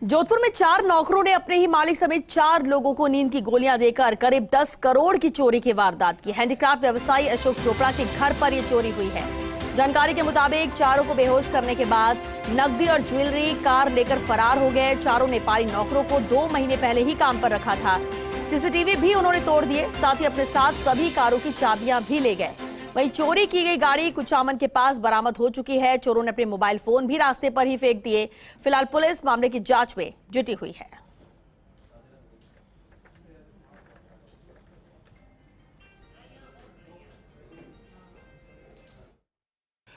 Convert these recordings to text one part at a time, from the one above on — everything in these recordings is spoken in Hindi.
जोधपुर में 4 नौकरों ने अपने ही मालिक समेत 4 लोगों को नींद की गोलियां देकर करीब 10 करोड़ की चोरी की वारदात की। हैंडीक्राफ्ट व्यवसायी अशोक चोपड़ा के घर पर यह चोरी हुई है। जानकारी के मुताबिक चारों को बेहोश करने के बाद नकदी और ज्वेलरी कार लेकर फरार हो गए। चारों नेपाली नौकरों को 2 महीने पहले ही काम पर रखा था। सीसीटीवी भी उन्होंने तोड़ दिए, साथ ही अपने साथ सभी कारों की चाबियां भी ले गए। वहीं चोरी की गई गाड़ी कुचामन के पास बरामद हो चुकी है। चोरों ने अपने मोबाइल फोन भी रास्ते पर ही फेंक दिए। फिलहाल पुलिस मामले की जांच में जुटी हुई है।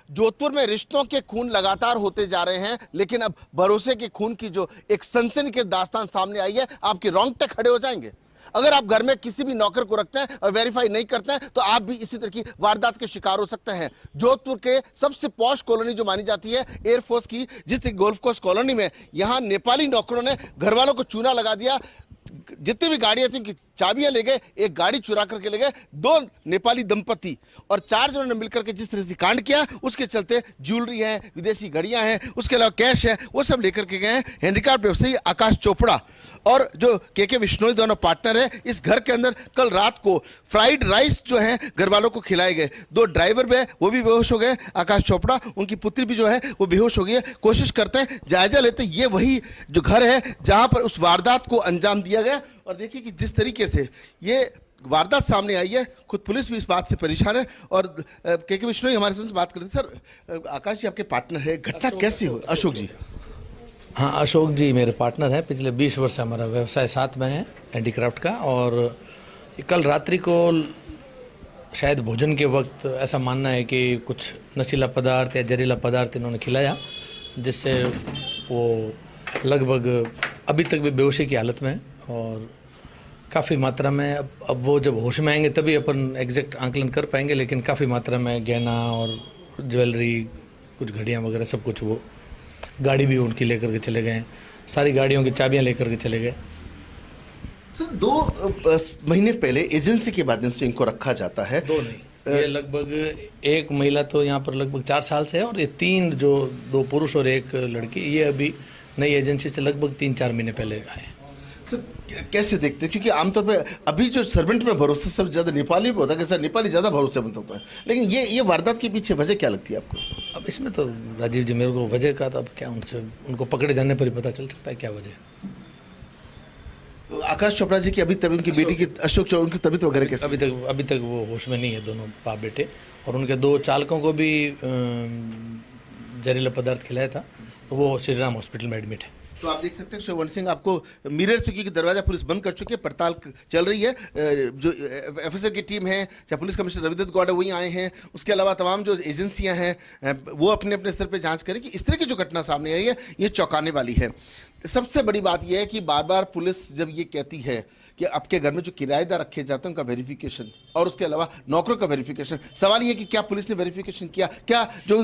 जोधपुर में रिश्तों के खून लगातार होते जा रहे हैं, लेकिन अब भरोसे के खून की जो एक सनसनी के दास्तान सामने आई है, आपके रोंगटे खड़े हो जाएंगे। अगर आप घर में किसी भी नौकर को रखते हैं और वेरीफाई नहीं करते हैं तो आप भी इसी तरह की वारदात के शिकार हो सकते हैं। जोधपुर के सबसे पॉश कॉलोनी जो मानी जाती है एयरफोर्स की, जिस गोल्फ कोर्स कॉलोनी में यहां नेपाली नौकरों ने घर वालों को चूना लगा दिया। जितनी भी गाड़ियां थी उनकी चाबियां ले गए, एक गाड़ी चुरा करके ले गए। 2 नेपाली दंपति और 4 जनों ने मिलकर के जिस तरह से कांड किया, उसके चलते ज्वेलरी है, विदेशी घड़ियां हैं, उसके अलावा कैश है, वो सब लेकर के गए हैं। हैंडीक्राफ्ट व्यवसायी आकाश चोपड़ा और जो के विश्नोई दोनों पार्टनर है। इस घर के अंदर कल रात को फ्राइड राइस जो है घर वालों को खिलाए गए। 2 ड्राइवर भी है, वो भी बेहोश हो गए। आकाश चोपड़ा, उनकी पुत्री भी जो है वो बेहोश हो गई है। कोशिश करते हैं, जायजा लेते हैं, ये वही जो घर है जहां पर उस वारदात को अंजाम दिया गया। और देखिए कि जिस तरीके से ये वारदात सामने आई है, खुद पुलिस भी इस बात से परेशान है। और के विश्नोई हमारे साथ बात करते। सर, आकाश जी आपके पार्टनर है, घटना कैसी हुई? अशोक जी। हाँ, अशोक जी मेरे पार्टनर हैं। पिछले 20 वर्ष से हमारा व्यवसाय साथ में है हैंडीक्राफ्ट का। और कल रात्रि को शायद भोजन के वक्त ऐसा मानना है कि कुछ नशीला पदार्थ या जहरीला पदार्थ इन्होंने खिलाया, जिससे वो लगभग अभी तक भी बेहोशी की हालत में है। और काफ़ी मात्रा में अब वो जब होश में आएंगे तभी अपन एग्जैक्ट आंकलन कर पाएंगे, लेकिन काफ़ी मात्रा में गहना और ज्वेलरी, कुछ घड़ियाँ वगैरह सब कुछ, वो गाड़ी भी उनकी लेकर के चले गए। सारी गाड़ियों की चाबियां लेकर के चले गए। सर, 2 महीने पहले एजेंसी के माध्यम से इनको रखा जाता है। 2 नहीं, ये लगभग एक महिला तो यहाँ पर लगभग 4 साल से है, और ये 3 जो 2 पुरुष और 1 लड़की, ये अभी नई एजेंसी से लगभग 3-4 महीने पहले आए। सर, कैसे देखते हैं? क्योंकि आमतौर पे अभी जो सर्वेंट में भरोसा सबसे ज़्यादा नेपाली पे होता है कि सर नेपाली ज़्यादा भरोसेमंद होता है, लेकिन ये वारदात के पीछे वजह क्या लगती है आपको? अब इसमें तो राजीव जी मेरे को वजह का तो अब क्या, उनको पकड़े जाने पर ही पता चल सकता है क्या वजह। तो आकाश चोपड़ा जी की अभी तक उनकी बेटी की, अशोक चोपड़ा, उनकी तबीयत वगैरह कैसे? अभी तक वो होश में नहीं है, दोनों बाप बेटे। और उनके 2 चालकों को भी जहरीला पदार्थ खिलाया था, तो वो श्रीराम हॉस्पिटल में एडमिट है। तो आप देख सकते हैं शोभन सिंह, आपको मिरर से, क्योंकि दरवाजा पुलिस बंद कर चुकी है, पड़ताल चल रही है। जो एफएसएल की टीम है, चाहे पुलिस कमिश्नर रविदत्त गौड़ वही आए हैं, उसके अलावा तमाम जो एजेंसियां हैं वो अपने अपने स्तर पर जांच करें कि इस तरह की जो घटना सामने आई है ये चौंकाने वाली है। सबसे बड़ी बात यह है कि बार बार पुलिस जब ये कहती है कि आपके घर में जो किराएदार रखे जाते हैं उनका वेरिफिकेशन और उसके अलावा नौकरों का वेरिफिकेशन, सवाल ये है कि क्या पुलिस ने वेरिफिकेशन किया? क्या जो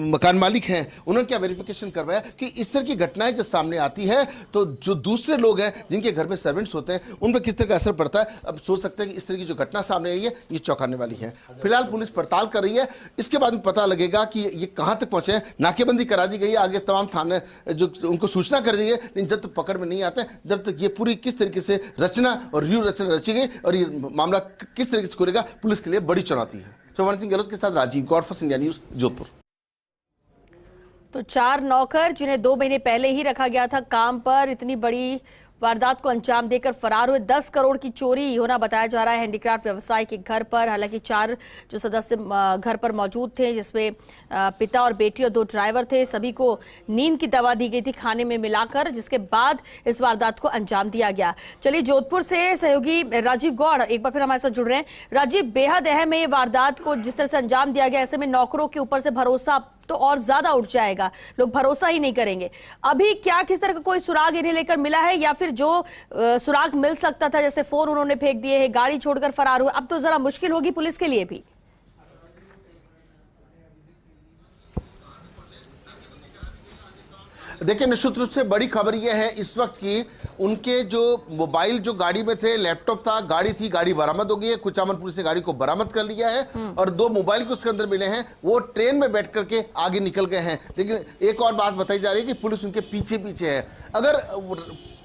मकान मालिक हैं उन्होंने क्या वेरिफिकेशन करवाया? कि इस तरह की घटनाएं जब सामने आती है तो जो दूसरे लोग हैं जिनके घर में सर्वेंट्स होते हैं उन पर किस तरह का असर पड़ता है। अब सोच सकते हैं कि इस तरह की जो घटना सामने आई है ये चौंकाने वाली है। फिलहाल पुलिस पड़ताल कर रही है, इसके बाद में पता लगेगा कि ये कहाँ तक पहुंचे हैं। नाकेबंदी करा दी गई है, आगे तमाम थाने जो उनको सूचना कर दी है, लेकिन जब तक पकड़ में नहीं आते, जब तक ये पूरी किस तरीके से रचना और रचना रची गई और ये मामला किस तरीके से खुलेगा, पुलिस के लिए बड़ी चुनौती है। शोभन सिंह गहलोत के साथ Rajiv, god first India news, Jodhpur. तो 4 नौकर जिन्हें 2 महीने पहले ही रखा गया था काम पर, इतनी बड़ी वारदात को अंजाम देकर फरार हुए। 10 करोड़ की चोरी होना बताया जा रहा है हैंडीक्राफ्ट व्यवसाय के घर पर। हालांकि 4 जो सदस्य घर पर मौजूद थे, जिसमें पिता और बेटी और 2 ड्राइवर थे, सभी को नींद की दवा दी गई थी खाने में मिलाकर, जिसके बाद इस वारदात को अंजाम दिया गया। चलिए, जोधपुर से सहयोगी राजीव गौड़ एक बार फिर हमारे साथ जुड़ रहे हैं। राजीव, बेहद अहम है ये वारदात को जिस तरह से अंजाम दिया गया, ऐसे में नौकरों के ऊपर से भरोसा तो और ज्यादा उठ जाएगा, लोग भरोसा ही नहीं करेंगे। अभी क्या किस तरह का कोई सुराग इन्हें लेकर मिला है, या फिर जो सुराग मिल सकता था, जैसे फोन उन्होंने फेंक दिए हैं, गाड़ी छोड़कर फरार हुए, अब तो जरा मुश्किल होगी पुलिस के लिए भी? देखिए, निश्चित रूप से बड़ी खबर यह है इस वक्त की उनके जो मोबाइल जो गाड़ी में थे, लैपटॉप था, गाड़ी थी, गाड़ी बरामद हो गई है। कुचामन पुलिस ने गाड़ी को बरामद कर लिया है और 2 मोबाइल को उसके अंदर मिले हैं। वो ट्रेन में बैठ करके आगे निकल गए हैं। लेकिन एक और बात बताई जा रही है कि पुलिस उनके पीछे पीछे है। अगर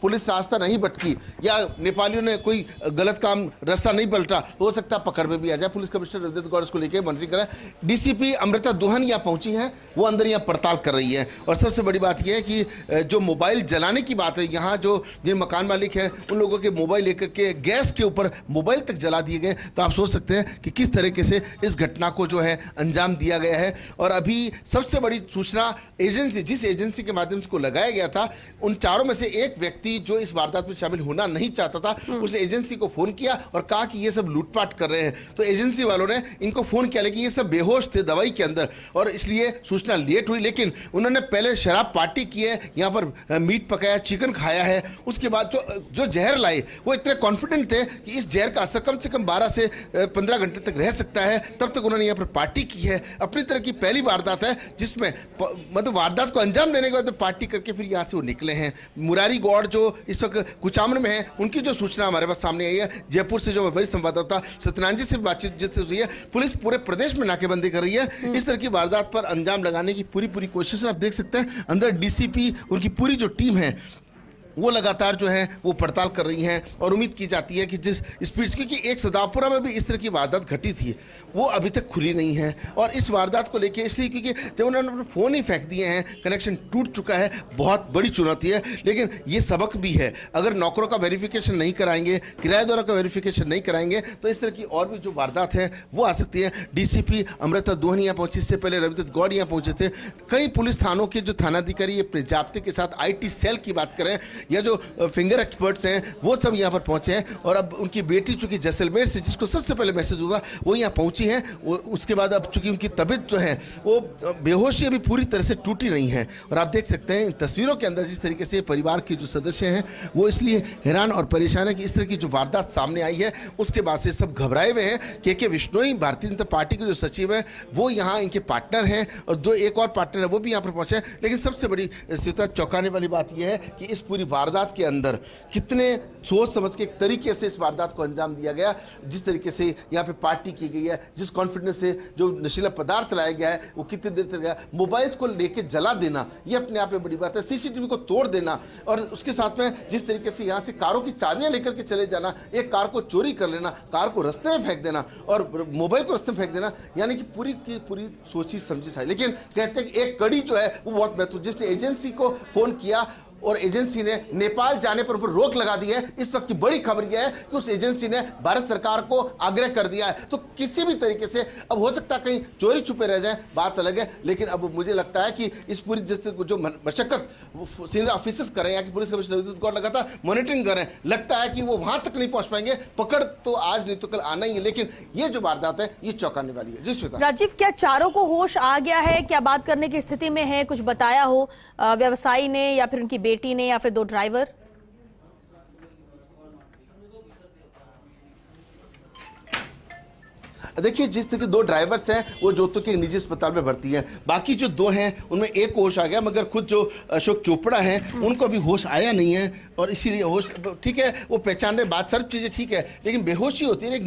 पुलिस रास्ता नहीं भटकी या नेपालियों ने कोई गलत काम रास्ता नहीं पलटा, हो सकता है पकड़ में भी आ जाए। पुलिस कमिश्नर रविदत्त गौड़ इसको लेकर मॉनिटरिंग कर रहा है। डीसीपी अमृता दोहन यहाँ पहुंची हैं, वो अंदर यहाँ पड़ताल कर रही है। और सबसे बड़ी बात यह है कि जो मोबाइल जलाने की बात है, यहाँ जो जिन मकान मालिक हैं उन लोगों के मोबाइल लेकर के गैस के ऊपर मोबाइल तक जला दिए गए। तो आप सोच सकते हैं कि किस तरीके से इस घटना को जो है अंजाम दिया गया है। और अभी सबसे बड़ी सूचना एजेंसी, जिस एजेंसी के माध्यम से को लगाया गया था, उन चारों में से एक व्यक्ति जो इस वारदात में शामिल होना नहीं चाहता था, उसने एजेंसी को फोन किया और कहा कि ये सब लूटपाट कर रहे हैं। तो एजेंसी वालों ने इनको फोन किया, लेकिन ये सब बेहोश थे दवाई के अंदर और इसलिए सूचना लेट हुई। लेकिन उन्होंने पहले शराब पार्टी की है, यहाँ पर मीट पकाया, चिकन खाया है। उसके बाद जो जहर लाए वो इतने कॉन्फिडेंट थे कि इस जहर का असर कम से कम 12 से 15 घंटे तक रह सकता है। तब तक उन्होंने यहाँ पर पार्टी की है। अपनी तरह की पहली वारदात है जिसमें मतलब वारदात को अंजाम देने के बाद पार्टी करके फिर यहाँ से वो निकले हैं। मुरारी गौड़ जो इस वक्त कुचामन में है, उनकी जो सूचना हमारे पास सामने आई है, जयपुर से जो वरिष्ठ संवाददाता सत्यनारायण जी से बातचीत जिससे हुई है, पुलिस पूरे प्रदेश में नाकेबंदी कर रही है इस तरह की वारदात पर अंजाम लगाने की पूरी कोशिश। आप देख सकते हैं अंदर डीसीपी, उनकी पूरी जो टीम है वो लगातार जो है वो पड़ताल कर रही हैं। और उम्मीद की जाती है कि जिस स्पीड, क्योंकि एक सदापुरा में भी इस तरह की वारदात घटी थी, वो अभी तक खुली नहीं है। और इस वारदात को लेके इसलिए क्योंकि जब उन्होंने अपने फ़ोन ही फेंक दिए हैं, कनेक्शन टूट चुका है, बहुत बड़ी चुनौती है। लेकिन ये सबक भी है, अगर नौकरों का वेरिफिकेशन नहीं कराएंगे, किराएदारों का वेरिफिकेशन नहीं कराएंगे, तो इस तरह की और भी जो वारदात है वो आ सकती है। डीसीपी अमृता दोहन यहाँ पहुंची, इससे पहले रविदत्त गौड़ यहाँ पहुंचे थे। कई पुलिस थानों के जो थानाधिकारी अपने जाब्ते के साथ IT सेल की बात करें या जो फिंगर एक्सपर्ट्स हैं वो सब यहाँ पर पहुंचे हैं। और अब उनकी बेटी चूंकि जैसलमेर से, जिसको सबसे पहले मैसेज हुआ, वो यहाँ पहुंची हैं। उसके बाद अब चूंकि उनकी तबीयत जो है वो बेहोशी अभी पूरी तरह से टूटी नहीं है। और आप देख सकते हैं इन तस्वीरों के अंदर जिस तरीके से परिवार के जो सदस्य हैं वो इसलिए हैरान और परेशान है कि इस तरह की जो वारदात सामने आई है उसके बाद से सब घबराए हुए हैं। के विश्नोई भारतीय जनता पार्टी के जो सचिव है वो यहाँ इनके पार्टनर हैं और एक और पार्टनर है वो भी यहाँ पर पहुंचे हैं। लेकिन सबसे बड़ी चौंकाने वाली बात यह है कि इस पूरी वारदात के अंदर कितने सोच समझ के एक तरीके से इस वारदात को अंजाम दिया गया। जिस तरीके से यहाँ पे पार्टी की गई है, जिस कॉन्फिडेंस से जो नशीला पदार्थ लाया गया है, वो कितनी देर तक गया। मोबाइल्स को लेके जला देना ये अपने आप में बड़ी बात है। CCTV को तोड़ देना और उसके साथ में जिस तरीके से यहाँ से कारों की चाबियां लेकर के चले जाना, एक कार को चोरी कर लेना, कार को रास्ते में फेंक देना और मोबाइल को रास्ते में फेंक देना, यानी कि पूरी की पूरी सोची समझी सा। लेकिन कहते हैं कि एक कड़ी जो है वो बहुत महत्वपूर्ण, जिसने एजेंसी को फोन किया और एजेंसी ने नेपाल जाने पर रोक लगा दी है। इस वक्त की बड़ी खबर यह है कि उस एजेंसी ने भारत सरकार को आग्रह कर दिया है। तो किसी भी तरीके से अब हो सकता है कहीं चोरी छुपे रह जाए, बात अलग है। लेकिन अब मुझे लगता है कि इस पूरी जो मशक्कत सीनियर ऑफिसर्स कर रहे हैं, पुलिस कमिश्नर रविदत्त गौड़ लगातार मॉनिटरिंग कर रहे हैं, लगता है कि वो वहां तक नहीं पहुंच पाएंगे। पकड़ तो आज नहीं तो कल आना ही है। लेकिन ये जो वारदात है ये चौंकाने वाली है। जी श्वेता। राजीव, क्या चारों को होश आ गया है? क्या बात करने की स्थिति में है? कुछ बताया हो व्यवसायी ने या फिर उनकी बेटी ने या फिर 2 ड्राइवर? देखिए, जिस तरह के 2 ड्राइवर्स हैं वो जोधपुर के निजी अस्पताल में भर्ती हैं। बाकी जो 2 हैं उनमें एक होश आ गया, मगर खुद जो अशोक चोपड़ा हैं उनको अभी होश आया नहीं है। और इसीलिए होश ठीक है, वो पहचान रहे, बात सब चीज़ें ठीक है, लेकिन बेहोशी होती है। एक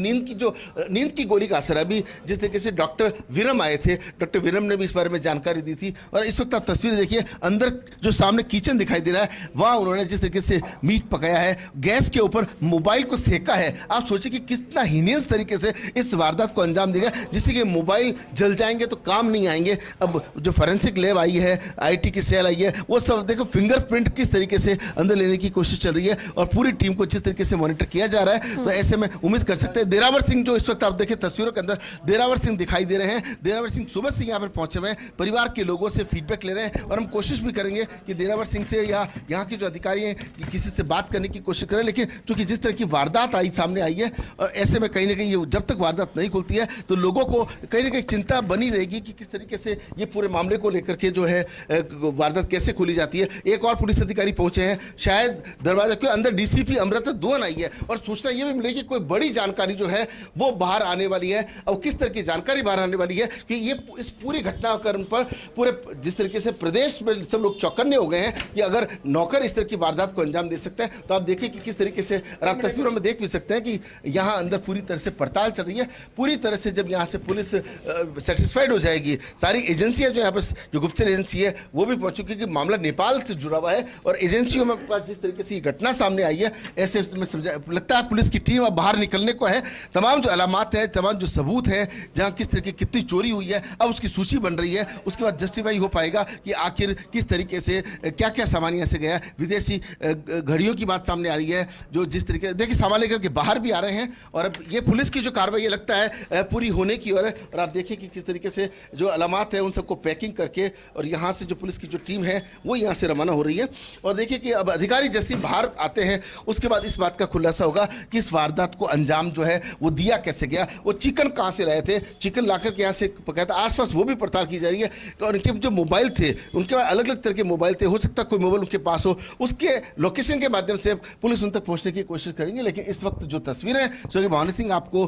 नींद की गोली का असर। अभी जिस तरीके से डॉक्टर विरम आए थे, डॉक्टर विरम ने भी इस बारे में जानकारी दी थी। और इस वक्त आप तस्वीर देखिए, अंदर जो सामने किचन दिखाई दे रहा है वहाँ उन्होंने जिस तरीके से मीट पकाया है, गैस के ऊपर मोबाइल को सेका है। आप सोचिए कि कितना हीनियस तरीके से इस वारदात को अंजाम देगा, जिससे कि मोबाइल जल जाएंगे तो काम नहीं आएंगे। अब जो फोरेंसिक लैब आई है, IT की सेल आई है, वो सब देखो फिंगरप्रिंट किस तरीके से अंदर लेने की कोशिश चल रही है और पूरी टीम को जिस तरीके से मॉनिटर किया जा रहा है। तो ऐसे में उम्मीद कर सकते हैं देरावर सिंह, जो इस वक्त आप देखिए तस्वीरों के अंदर देरावर सिंह दिखाई दे रहे हैं। देरावर सिंह सुबह से यहाँ पर पहुंचे हुए हैं, परिवार के लोगों से फीडबैक ले रहे हैं और हम कोशिश भी करेंगे कि देरावर सिंह से या यहाँ के जो अधिकारी हैं कि किसी से बात करने की कोशिश करें। लेकिन चूंकि जिस तरह की वारदात आई सामने आई है, ऐसे में कहीं ना कहीं जब तक वारदात नहीं खुलती होती है तो लोगों को कहीं ना कहीं चिंता बनी रहेगी कि किस तरीके से ये पूरे मामले को लेकर के जो है वारदात कैसे खोली जाती है। एक और पुलिस अधिकारी पहुंचे हैं, शायद दरवाजा के अंदर डीसीपी अमृता दुआन आई है और सूचना ये भी मिली कि कोई बड़ी जानकारी जो है वो बाहर आने वाली है। और किस तरह की जानकारी बाहर आने वाली है कि ये इस पूरी घटनाक्रम पर पूरे जिस तरीके से प्रदेश में सब लोग चौकन्ने हो गए हैं कि अगर नौकर इस तरह की वारदात को अंजाम दे सकते हैं तो आप देखिए कि किस तरीके से, और आप तस्वीरों में देख भी सकते हैं कि यहाँ अंदर पूरी तरह से पड़ताल चल रही है। पूरी तरह से जब यहाँ से पुलिस सेटिस्फाइड हो जाएगी, सारी एजेंसियां जो यहाँ पर जो गुप्तचर एजेंसी है वो भी पहुंच चुकी है कि मामला नेपाल से जुड़ा हुआ है और एजेंसियों में जिस तरीके से ये घटना सामने आई है, ऐसे में समझा लगता है पुलिस की टीम अब बाहर निकलने को है। तमाम जो अलामात है, तमाम जो सबूत है, जहाँ किस तरह की कितनी चोरी हुई है, अब उसकी सूची बन रही है। उसके बाद जस्टिफाई हो पाएगा कि आखिर किस तरीके से क्या क्या सामान यहाँ से गया। विदेशी घड़ियों की बात सामने आ रही है जो जिस तरीके देखिए सामान लेकर के बाहर भी आ रहे हैं। और अब ये पुलिस की जो कार्रवाई ये लगता है पूरी होने की ओर है। और आप देखिए कि किस तरीके से जो अलामात है उन सबको पैकिंग करके और यहाँ से जो पुलिस की जो टीम है वो यहाँ से रवाना हो रही है। और देखिए कि अब अधिकारी जैसे बाहर आते हैं उसके बाद इस बात का खुलासा होगा कि इस वारदात को अंजाम जो है वो दिया कैसे गया, वो चिकन कहाँ से रहे थे, चिकन लाकर के यहाँ से पकाया था, आसपास वो भी पड़ताल की जा रही है। और उनके जो मोबाइल थे उनके पास अलग अलग तरह के मोबाइल थे, हो सकता है कोई मोबाइल उनके पास हो, उसके लोकेशन के माध्यम से पुलिस उन तक पहुंचने की कोशिश करेंगे। लेकिन इस वक्त जो तस्वीरें स्वर्गीय भवानी सिंह आपको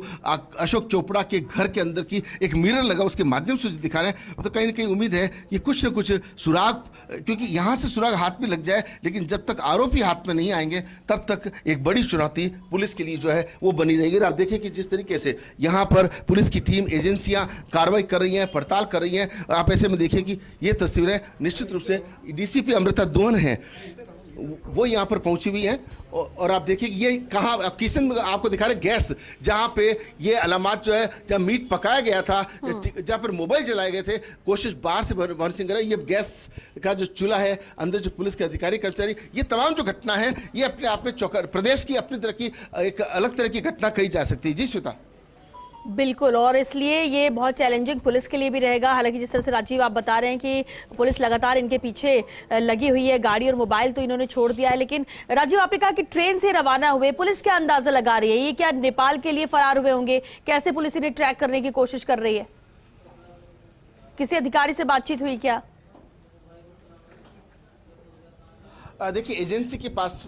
अशोक चोपड़ा के घर के अंदर की एक मिरर लगा उसके माध्यम से दिखा रहे हैं, तो कहीं ना कहीं उम्मीद है कि कुछ न कुछ सुराग, क्योंकि यहाँ से सुराग हाथ में लग जाए, लेकिन जब तक आरोपी हाथ में नहीं आएंगे तब तक एक बड़ी चुनौती पुलिस के लिए जो है वो बनी रहेगी। आप देखिए कि जिस तरीके से यहाँ पर पुलिस की टीम, एजेंसियां कार्रवाई कर रही हैं, पड़ताल कर रही हैं। आप ऐसे में देखिए कि ये तस्वीरें निश्चित रूप से डीसीपी अमृता दुआन हैं वो यहाँ पर पहुंची हुई है। और आप देखिए ये कहाँ किचन आपको दिखा रहे गैस, जहाँ पे ये अलामात जो है जहाँ मीट पकाया गया था, जहाँ पर मोबाइल जलाए गए थे, कोशिश बाहर से भवन सिंह करे। ये गैस का जो चूल्हा है, अंदर जो पुलिस के अधिकारी कर्मचारी, ये तमाम जो घटना है ये अपने आप में प्रदेश की अपनी तरह की एक अलग तरह की घटना कही जा सकती है। जी श्वेता। बिल्कुल, और इसलिए ये बहुत चैलेंजिंग पुलिस के लिए भी रहेगा। हालांकि जिस तरह से राजीव आप बता रहे हैं कि पुलिस लगातार इनके पीछे लगी हुई है, गाड़ी और मोबाइल तो इन्होंने छोड़ दिया है, लेकिन राजीव आपने कहा कि ट्रेन से रवाना हुए, पुलिस क्या अंदाजा लगा रही है, ये क्या नेपाल के लिए फरार हुए होंगे? कैसे पुलिस इन्हें ट्रैक करने की कोशिश कर रही है? किसी अधिकारी से बातचीत हुई क्या? देखिए एजेंसी के पास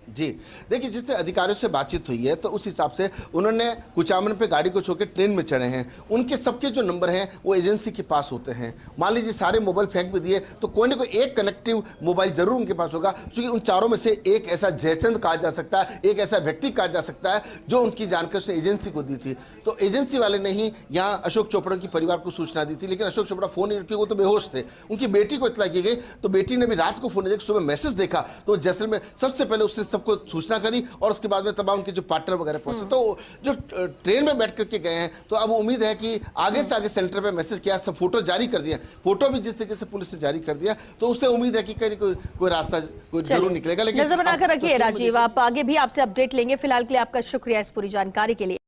जी देखिए जिस तरह अधिकारियों से बातचीत हुई है तो उस हिसाब से उन्होंने कुचामन पे गाड़ी को छोड़ ट्रेन में चढ़े हैं। उनके सबके जो नंबर हैं वो एजेंसी के पास होते हैं। मान लीजिए सारे मोबाइल फेंक भी दिए तो कोई ना कोई एक कनेक्टिव मोबाइल जरूर उनके पास होगा, क्योंकि उन चारों में से एक ऐसा जयचंद कहा जा सकता है, एक ऐसा व्यक्ति कहा जा सकता है जो उनकी जानकारी उसने एजेंसी को दी थी। तो एजेंसी वाले ने ही यहाँ अशोक चोपड़ा की परिवार को सूचना दी थी, लेकिन अशोक चोपड़ा फोन नहीं रखे, वो तो बेहोश थे। उनकी बेटी को इतला की गई तो बेटी ने भी रात को फोन सुबह मैसेज देखा तो जैसलमेर सबसे पहले उसने सबको सूचना करी और उसके बाद में तमाम उनके जो पार्टनर वगैरह पहुंचे। तो जो ट्रेन में बैठ करके गए हैं तो अब उम्मीद है कि आगे से आगे सेंटर पे मैसेज किया, सब फोटो जारी कर दिया, फोटो भी जिस तरीके से पुलिस ने जारी कर दिया तो उससे उम्मीद है कि कहीं कोई रास्ता कोई जरूर निकलेगा। लेकिन नजर बनाकर रखिए राजीव, आप आगे भी आपसे अपडेट लेंगे। फिलहाल के लिए आपका शुक्रिया इस पूरी जानकारी के लिए।